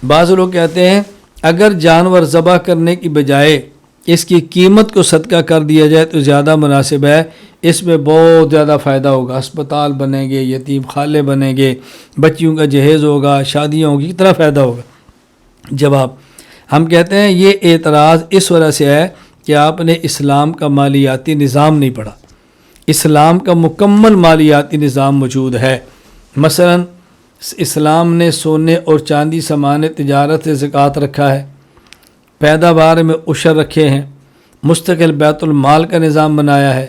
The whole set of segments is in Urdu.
بعض لوگ کہتے ہیں اگر جانور ذبح کرنے کی بجائے اس کی قیمت کو صدقہ کر دیا جائے تو زیادہ مناسب ہے، اس میں بہت زیادہ فائدہ ہوگا، ہسپتال بنیں گے، یتیم خانے بنیں گے، بچیوں کا جہیز ہوگا، شادیاں ہوگی، کتنا فائدہ ہوگا۔ جواب، ہم کہتے ہیں یہ اعتراض اس وجہ سے ہے کہ آپ نے اسلام کا مالیاتی نظام نہیں پڑھا۔ اسلام کا مکمل مالیاتی نظام موجود ہے۔ مثلا اسلام نے سونے اور چاندی سامان تجارت سے زکوٰۃ رکھا ہے، پیداوار میں عشر رکھے ہیں، مستقل بیت المال کا نظام بنایا ہے،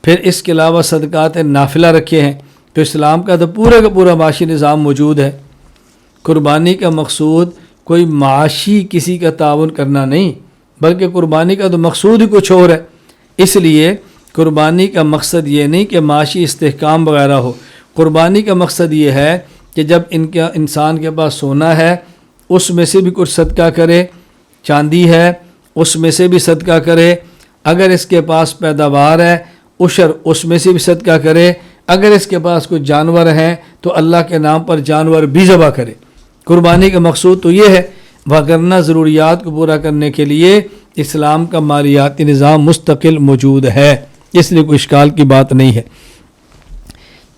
پھر اس کے علاوہ صدقات نافلہ رکھے ہیں۔ تو اسلام کا تو پورا کا پورا معاشی نظام موجود ہے۔ قربانی کا مقصود کوئی معاشی کسی کا تعاون کرنا نہیں، بلکہ قربانی کا تو مقصود ہی کچھ اور ہے۔ اس لیے قربانی کا مقصد یہ نہیں کہ معاشی استحکام وغیرہ ہو، قربانی کا مقصد یہ ہے کہ جب انسان کے پاس سونا ہے اس میں سے بھی کچھ صدقہ کرے، چاندی ہے اس میں سے بھی صدقہ کرے، اگر اس کے پاس پیداوار ہے عشر اس میں سے بھی صدقہ کرے، اگر اس کے پاس کوئی جانور ہیں تو اللہ کے نام پر جانور بھی ذبح کرے۔ قربانی کا مقصود تو یہ ہے، وگرنہ ضروریات کو پورا کرنے کے لیے اسلام کا مالیاتی نظام مستقل موجود ہے، اس لیے کوئی اشکال کی بات نہیں ہے۔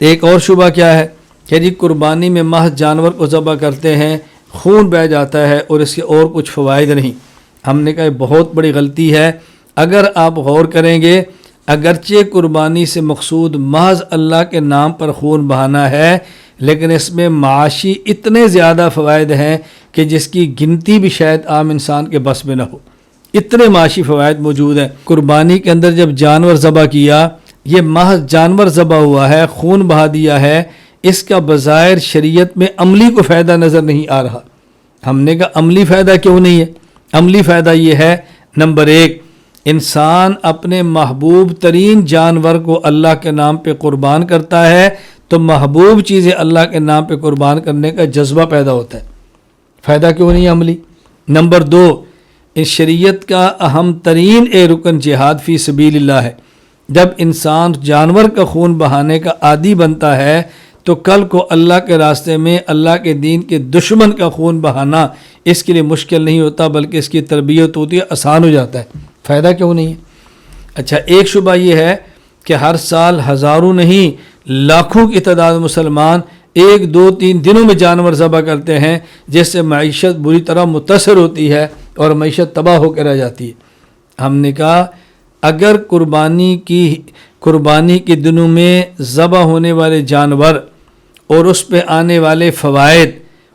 ایک اور شبہ کیا ہے کہ جی قربانی میں محض جانور کو ذبح کرتے ہیں، خون بہہ جاتا ہے اور اس کے اور کچھ فوائد نہیں۔ ہم نے کہا یہ بہت بڑی غلطی ہے۔ اگر آپ غور کریں گے، اگرچہ قربانی سے مقصود محض اللہ کے نام پر خون بہانا ہے، لیکن اس میں معاشی اتنے زیادہ فوائد ہیں کہ جس کی گنتی بھی شاید عام انسان کے بس میں نہ ہو، اتنے معاشی فوائد موجود ہیں۔ قربانی کے اندر جب جانور ذبح کیا، یہ محض جانور ذبح ہوا ہے، خون بہا دیا ہے، اس کا بظاہر شریعت میں عملی کو فائدہ نظر نہیں آ رہا۔ ہم نے کہا عملی فائدہ کیوں نہیں ہے؟ عملی فائدہ یہ ہے، نمبر ایک، انسان اپنے محبوب ترین جانور کو اللہ کے نام پہ قربان کرتا ہے تو محبوب چیزیں اللہ کے نام پہ قربان کرنے کا جذبہ پیدا ہوتا ہے۔ فائدہ کیوں نہیں عملی؟ نمبر دو، اس شریعت کا اہم ترین رکن جہاد فی سبیل اللہ ہے۔ جب انسان جانور کا خون بہانے کا عادی بنتا ہے تو کل کو اللہ کے راستے میں اللہ کے دین کے دشمن کا خون بہانا اس کے لیے مشکل نہیں ہوتا، بلکہ اس کی تربیت ہوتی ہے، آسان ہو جاتا ہے۔ فائدہ کیوں نہیں ہے؟ اچھا، ایک شبہ یہ ہے کہ ہر سال ہزاروں نہیں لاکھوں کی تعداد مسلمان 1 2 3 دنوں میں جانور ذبح کرتے ہیں، جس سے معیشت بری طرح متاثر ہوتی ہے اور معیشت تباہ ہو کے رہ جاتی ہے۔ ہم نے کہا اگر قربانی کے دنوں میں ذبح ہونے والے جانور اور اس پہ آنے والے فوائد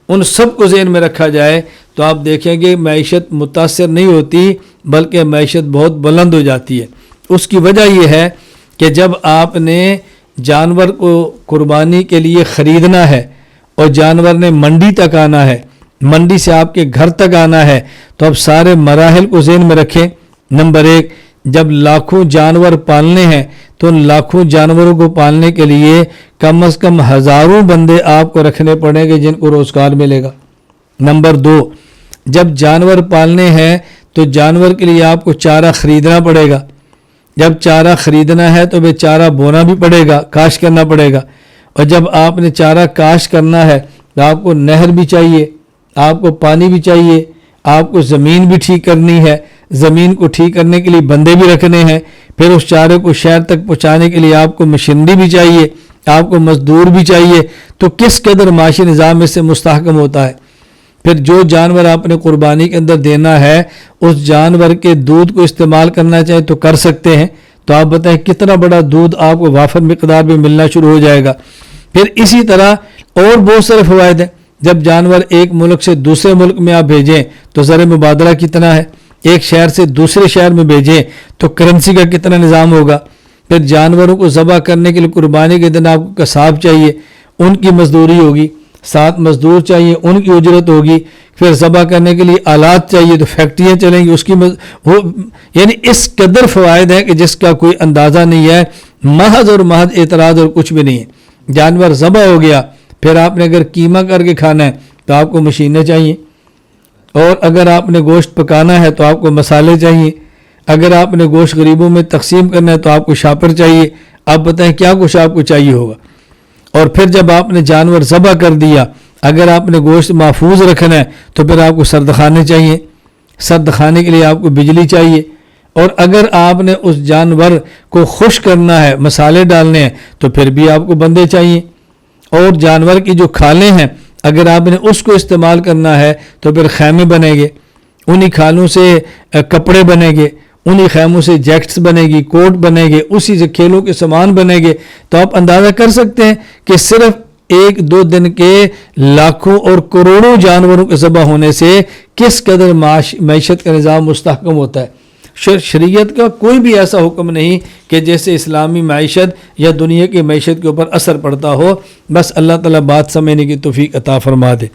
ان سب کو ذہن میں رکھا جائے تو آپ دیکھیں گے معیشت متاثر نہیں ہوتی بلکہ معیشت بہت بلند ہو جاتی ہے۔ اس کی وجہ یہ ہے کہ جب آپ نے جانور کو قربانی کے لیے خریدنا ہے اور جانور نے منڈی تک آنا ہے، منڈی سے آپ کے گھر تک آنا ہے، تو اب سارے مراحل کو ذہن میں رکھیں۔ نمبر ایک، جب لاکھوں جانور پالنے ہیں تو ان لاکھوں جانوروں کو پالنے کے لیے کم از کم ہزاروں بندے آپ کو رکھنے پڑیں گے جن کو روزگار ملے گا۔ نمبر دو، جب جانور پالنے ہیں تو جانور کے لیے آپ کو چارہ خریدنا پڑے گا، جب چارہ خریدنا ہے تو چارہ بونا بھی پڑے گا، کاشت کرنا پڑے گا، اور جب آپ نے چارہ کاشت کرنا ہے تو آپ کو نہر بھی چاہیے، آپ کو پانی بھی چاہیے، آپ کو زمین بھی ٹھیک کرنی ہے، زمین کو ٹھیک کرنے کے لیے بندے بھی رکھنے ہیں، پھر اس چارے کو شہر تک پہنچانے کے لیے آپ کو مشینری بھی چاہیے، آپ کو مزدور بھی چاہیے۔ تو کس قدر معاشی نظام اس سے مستحکم ہوتا ہے۔ پھر جو جانور آپ نے قربانی کے اندر دینا ہے اس جانور کے دودھ کو استعمال کرنا چاہیں تو کر سکتے ہیں، تو آپ بتائیں کتنا بڑا دودھ آپ کو وافر مقدار میں ملنا شروع ہو جائے گا۔ پھر اسی طرح اور بہت سارے فوائد ہیں۔ جب جانور ایک ملک سے دوسرے ملک میں آپ بھیجیں تو زر مبادلہ کتنا ہے، ایک شہر سے دوسرے شہر میں بھیجیں تو کرنسی کا کتنا نظام ہوگا۔ پھر جانوروں کو ذبح کرنے کے لیے قربانی کے دن آپ کو قصاب چاہیے، ان کی مزدوری ہوگی، 7 مزدور چاہیے، ان کی اجرت ہوگی، پھر ذبح کرنے کے لیے آلات چاہیے تو فیکٹریاں چلیں گی، اس کی یعنی اس قدر فوائد ہے کہ جس کا کوئی اندازہ نہیں ہے۔ محض اور محض اعتراض اور کچھ بھی نہیں ہے۔ جانور ذبح ہو گیا، پھر آپ نے اگر قیمہ کر کے کھانا ہے تو آپ کو مشینیں چاہیے، اور اگر آپ نے گوشت پکانا ہے تو آپ کو مسالے چاہیے، اگر آپ نے گوشت غریبوں میں تقسیم کرنا ہے تو آپ کو شاپر چاہیے۔ آپ بتائیں کیا کچھ آپ کو چاہیے ہوگا۔ اور پھر جب آپ نے جانور ذبح کر دیا، اگر آپ نے گوشت محفوظ رکھنا ہے تو پھر آپ کو سرد خانے چاہیے، سرد خانے کے لیے آپ کو بجلی چاہیے، اور اگر آپ نے اس جانور کو خشک کرنا ہے، مسالے ڈالنے ہیں، تو پھر بھی آپ کو بندے چاہیے، اور جانور کی جو کھالیں ہیں اگر آپ نے اس کو استعمال کرنا ہے تو پھر خیمے بنے گے، انہی کھالوں سے کپڑے بنے گے، انہی خیموں سے جیکٹس بنے گی، کوٹ بنے گے، اسی سے کھیلوں کے سامان بنے گے۔ تو آپ اندازہ کر سکتے ہیں کہ صرف 1-2 دن کے لاکھوں اور کروڑوں جانوروں کے ذبح ہونے سے کس قدر معیشت کا نظام مستحکم ہوتا ہے۔ شریعت کا کوئی بھی ایسا حکم نہیں کہ جیسے اسلامی معیشت یا دنیا کی معیشت کے اوپر اثر پڑتا ہو، بس اللہ تعالیٰ بات سمجھنے کی توفیق عطا فرما دے۔